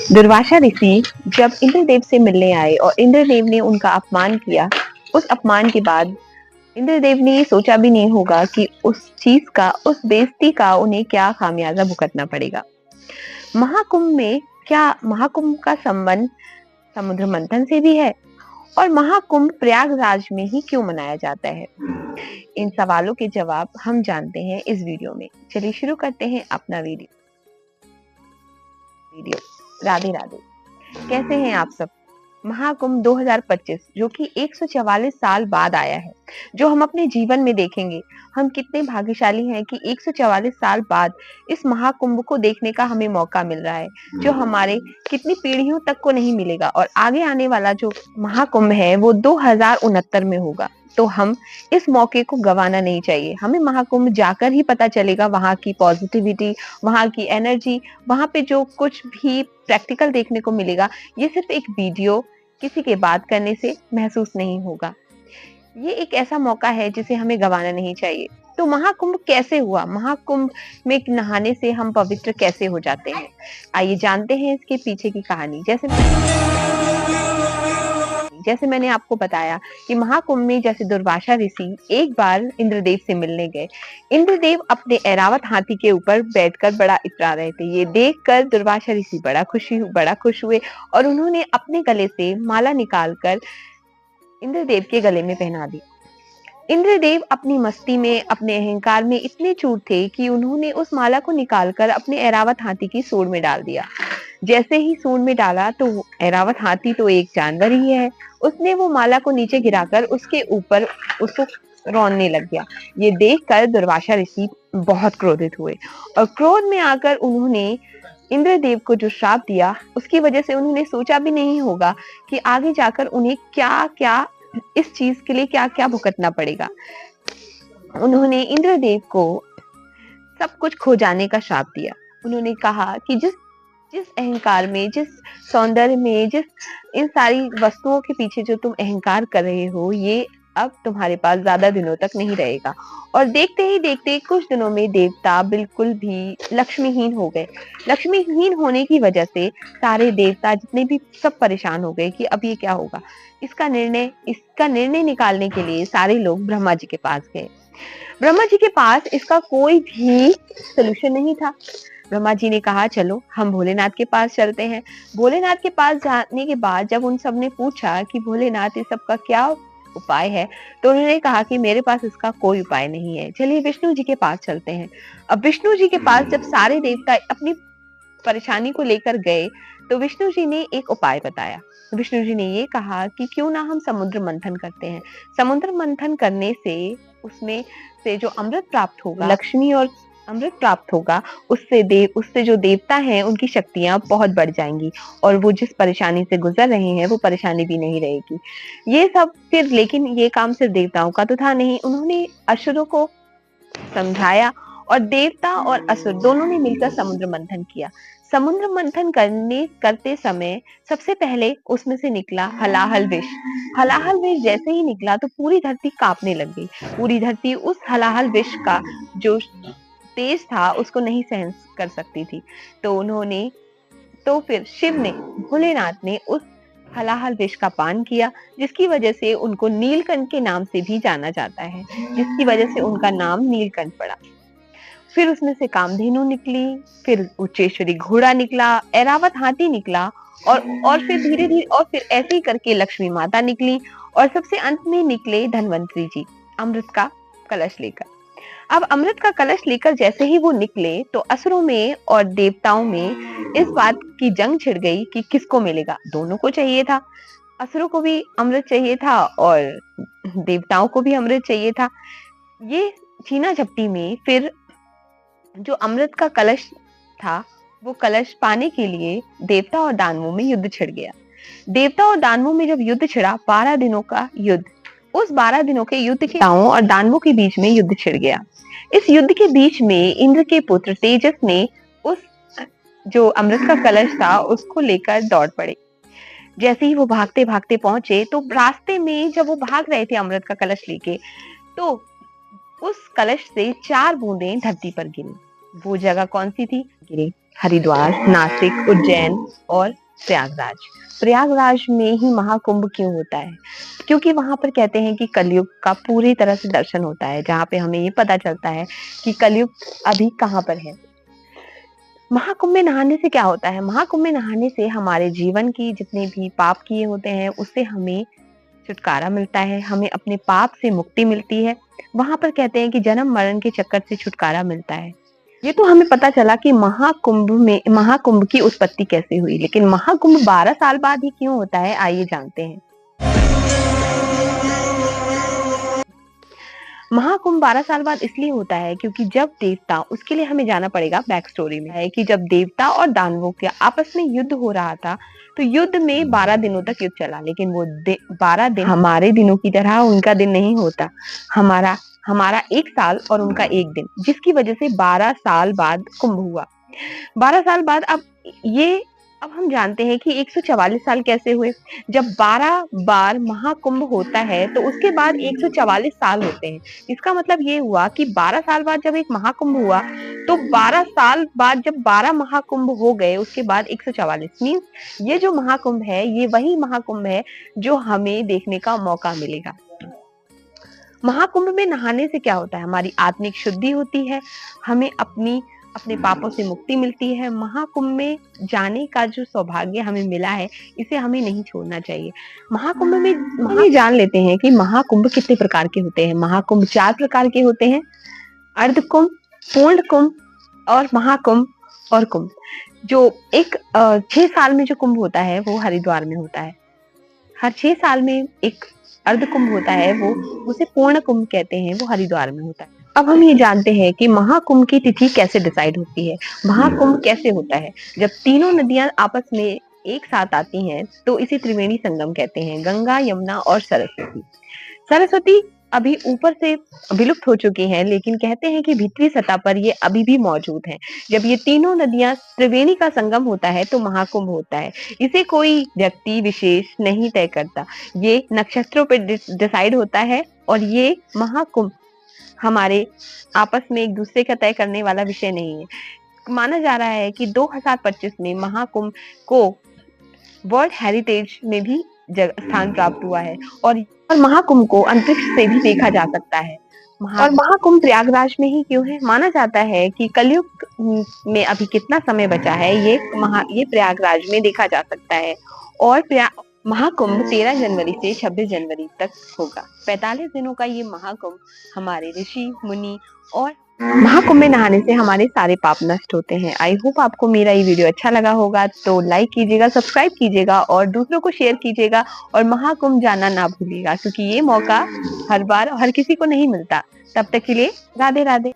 दुर्वासा ऋषि जब इंद्रदेव से मिलने आए और इंद्रदेव ने उनका अपमान किया, उस अपमान के बाद इंद्रदेव ने ये सोचा भी नहीं होगा कि उस चीज का, उस बेइज्जती का उन्हें क्या खामियाजा भुगतना पड़ेगा। महाकुंभ का संबंध समुद्र मंथन से भी है, और महाकुंभ प्रयागराज में ही क्यों मनाया जाता है? इन सवालों के जवाब हम जानते हैं इस वीडियो में। चलिए शुरू करते हैं अपना वीडियो। राधे राधे, कैसे हैं आप सब? महाकुंभ 2025 जो कि 144 साल बाद आया है, जो हम अपने जीवन में देखेंगे। हम कितने भाग्यशाली हैं कि 144 साल बाद इस महाकुंभ को देखने का हमें मौका मिल रहा है, जो हमारे कितनी पीढ़ियों तक को नहीं मिलेगा। और आगे आने वाला जो महाकुंभ है वो 2069 में होगा। तो हम इस मौके को गंवाना नहीं चाहिए। हमें महाकुंभ जाकर ही पता चलेगा वहां की पॉजिटिविटी, वहां की एनर्जी, वहां पे जो कुछ भी प्रैक्टिकल देखने को मिलेगा। ये सिर्फ एक वीडियो, किसी के बात करने से महसूस नहीं होगा। ये एक ऐसा मौका है जिसे हमें गंवाना नहीं चाहिए। तो महाकुंभ कैसे हुआ? महाकुंभ में नहाने से हम पवित्र कैसे हो जाते हैं? आइए जानते हैं इसके पीछे की कहानी। जैसे मैंने आपको बताया कि महाकुंभ में जैसे दुर्वासा ऋषि एक बार इंद्रदेव से मिलने गए। इंद्रदेव अपने ऐरावत हाथी के ऊपर बैठकर बड़ा इतरा रहे थे। ये देखकर दुर्वासा ऋषि बड़ा खुश हुए और उन्होंने अपने गले से माला निकालकर इंद्रदेव के गले में पहना दी। इंद्रदेव अपनी मस्ती में, अपने अहंकार में इतने चूर थे कि उन्होंने उस माला को निकालकर अपने ऐरावत हाथी की सूंड में डाल दिया। जैसे ही सूंड में डाला तो ऐरावत हाथी तो एक जानवर ही है, उसने वो माला को नीचे गिराकर उसके ऊपर उसको रौंदने लग गया। ये देखकर दुर्वासा ऋषि बहुत क्रोधित हुए और क्रोध में आकर उन्होंने इंद्रदेव को जो श्राप दिया, उसकी वजह से उन्होंने सोचा भी नहीं होगा कि आगे जाकर उन्हें क्या क्या, इस चीज के लिए क्या क्या भुगतना पड़ेगा। उन्होंने इंद्रदेव को सब कुछ खो जाने का श्राप दिया। उन्होंने कहा कि जिस अहंकार में, जिस सौंदर्य में, जिस इन सारी वस्तुओं के पीछे जो तुम अहंकार कर रहे हो, ये अब तुम्हारे पास ज्यादा दिनों तक नहीं रहेगा। और देखते ही देखते कुछ दिनों में देवता बिल्कुल भी लक्ष्मीहीन हो गए। लक्ष्मीहीन होने की वजह से सारे देवता जितने भी सब परेशान हो गए कि अब ये क्या होगा। इसका निर्णय निकालने के लिए सारे लोग ब्रह्मा जी के पास गए। ब्रह्मा जी के पास इसका कोई भी सोल्यूशन नहीं था। ब्रह्मा जी ने कहा चलो हम भोलेनाथ के पास चलते हैं। भोलेनाथ के पास जाने के बाद जब उन सब ने पूछा कि भोलेनाथ इस सब का क्या उपाय है, तो उन्होंने कहा कि मेरे पास इसका कोई उपाय नहीं है, चलिए विष्णु जी के पास चलते हैं। अब विष्णु जी के पास जब सारे देवता अपनी परेशानी को लेकर गए तो विष्णु जी ने एक उपाय बताया। विष्णु जी ने ये कहा कि क्यों ना हम समुद्र मंथन करते हैं। समुद्र मंथन करने से उसमें से जो अमृत प्राप्त होगा, लक्ष्मी और अमृत प्राप्त होगा, उससे जो देवता हैं उनकी शक्तियां बहुत बढ़ जाएंगी और वो जिस परेशानी से गुजर रहे हैं वो परेशानी भी नहीं रहेगी। ये सब फिर, लेकिन ये काम सिर्फ देवताओं का तो था नहीं। उन्होंने असुरों को समझाया और देवता और असुर दोनों ने मिलकर समुद्र मंथन किया। समुद्र मंथन करते समय सबसे पहले उसमें से निकला हलाहल विष। हलाहल विष जैसे ही निकला तो पूरी धरती कांपने लग गई। पूरी धरती उस हलाहल विष का जो तेज था उसको नहीं सहन कर सकती थी। तो फिर शिव ने, भोलेनाथ ने उस हलाहल विष का पान किया, जिसकी वजह से उनको नीलकंठ के नाम से भी जाना जाता है, जिसकी वजह से उनका नाम नीलकंठ पड़ा। फिर उसमें से कामधेनु निकली, फिर उच्चेश्वरी घोड़ा निकला, ऐरावत हाथी निकला और फिर धीरे धीरे और फिर ऐसे ही करके लक्ष्मी माता निकली और सबसे अंत में निकले धन्वंतरी जी अमृत का कलश लेकर। अब अमृत का कलश लेकर जैसे ही वो निकले तो असुरों में और देवताओं में इस बात की जंग छिड़ गई कि किसको मिलेगा। दोनों को चाहिए था, असुरों को भी अमृत चाहिए था और देवताओं को भी अमृत चाहिए था। ये छीना झपटी में फिर जो अमृत का कलश था, वो कलश पाने के लिए देवता और दानवों में युद्ध छिड़ गया। देवता और दानवों में जब युद्ध छिड़ा, 12 दिनों का युद्ध, उस 12 दिनों के युद्ध के देवताओं और दानवों के बीच में युद्ध छिड़ गया। इस युद्ध के बीच में इंद्र के पुत्र तेजस ने उस जो अमृत का कलश था उसको लेकर दौड़ पड़े। जैसे ही वो भागते भागते पहुंचे तो रास्ते में जब वो भाग रहे थे अमृत का कलश लेके, तो उस कलश से 4 बूंदें धरती पर गिरी। वो जगह कौन सी थी? गिरी हरिद्वार, नासिक, उज्जैन और प्रयागराज। प्रयागराज में ही महाकुंभ क्यों होता है? क्योंकि वहां पर कहते हैं कि कलयुग का पूरी तरह से दर्शन होता है, जहाँ पे हमें ये पता चलता है कि कलयुग अभी कहाँ पर है। महाकुंभ में नहाने से क्या होता है? महाकुंभ में नहाने से हमारे जीवन की जितने भी पाप किए होते हैं उससे हमें छुटकारा मिलता है, हमें अपने पाप से मुक्ति मिलती है। वहां पर कहते हैं कि जन्म मरण के चक्कर से छुटकारा मिलता है। ये तो हमें पता चला कि महाकुंभ की उत्पत्ति कैसे हुई, लेकिन महाकुंभ 12 साल बाद ही क्यों होता है, आइए जानते हैं। महाकुंभ 12 साल बाद इसलिए होता है क्योंकि जब देवता, उसके लिए हमें जाना पड़ेगा बैक स्टोरी में, है कि जब देवता और दानवों के आपस में युद्ध हो रहा था, तो युद्ध में 12 दिनों तक युद्ध चला, लेकिन वो 12 दिन हमारे दिनों की तरह उनका दिन नहीं होता। हमारा हमारा 1 साल और उनका 1 दिन, जिसकी वजह से 12 साल बाद कुंभ हुआ। 12 साल बाद अब हम जानते हैं कि 144 साल कैसे हुए। जब 12 बार महाकुंभ होता है तो उसके बाद 144 साल होते हैं। इसका मतलब ये हुआ कि 12 साल बाद जब एक महाकुंभ हुआ, तो 12 साल बाद जब 12 महाकुंभ हो गए, उसके बाद 144 मीन्स ये जो महाकुंभ है, ये वही महाकुंभ है जो हमें देखने का मौका मिलेगा। महाकुंभ में नहाने से क्या होता है? हमारी आत्मिक शुद्धि होती है, हमें अपने पापों से मुक्ति मिलती है। महाकुंभ में जाने का जो सौभाग्य हमें मिला है, इसे हमें नहीं छोड़ना चाहिए। महाकुंभ में हम जान लेते हैं कि महाकुंभ कितने प्रकार के होते हैं। महाकुंभ 4 प्रकार के होते हैं: अर्धकुंभ, पूर्ण कुंभ और महाकुंभ और कुंभ। जो एक 6 साल में जो कुंभ होता है वो हरिद्वार में होता है। हर 6 साल में एक अर्ध कुंभ होता है, वो उसे पूर्ण कुंभ कहते हैं, वो हरिद्वार में होता है। अब हम ये जानते हैं कि महाकुंभ की तिथि कैसे डिसाइड होती है। महाकुंभ कैसे होता है? जब तीनों नदियां आपस में एक साथ आती हैं तो इसे त्रिवेणी संगम कहते हैं। गंगा, यमुना और सरस्वती। सरस्वती अभी ऊपर से विलुप्त हो चुकी हैं, लेकिन कहते हैं कि भीतरी सतह पर ये अभी भी मौजूद हैं। जब ये तीनों नदियां त्रिवेणी का संगम होता है तो महाकुंभ होता है। इसे कोई व्यक्ति विशेष नहीं तय करता, ये नक्षत्रों पर डिसाइड होता है। और ये महाकुंभ हमारे आपस में एक दूसरे का तय करने वाला विषय नहीं है। माना जा रहा है कि 2025 में महाकुंभ को वर्ल्ड हेरिटेज में भी स्थान प्राप्त हुआ है। और महाकुंभ को अंतरिक्ष से भी देखा जा सकता है। और महाकुंभ प्रयागराज में ही क्यों है? माना जाता है कि कलयुग में अभी कितना समय बचा है, ये प्रयागराज में देखा जा सकता है। और महाकुंभ 13 जनवरी से 26 जनवरी तक होगा। 45 दिनों का ये महाकुंभ हमारे ऋषि मुनि और महाकुंभ में नहाने से हमारे सारे पाप नष्ट होते हैं। आई होप आपको मेरा ये वीडियो अच्छा लगा होगा, तो लाइक कीजिएगा, सब्सक्राइब कीजिएगा और दूसरों को शेयर कीजिएगा। और महाकुंभ जाना ना भूलिएगा, क्योंकि ये मौका हर बार हर किसी को नहीं मिलता। तब तक के लिए राधे राधे।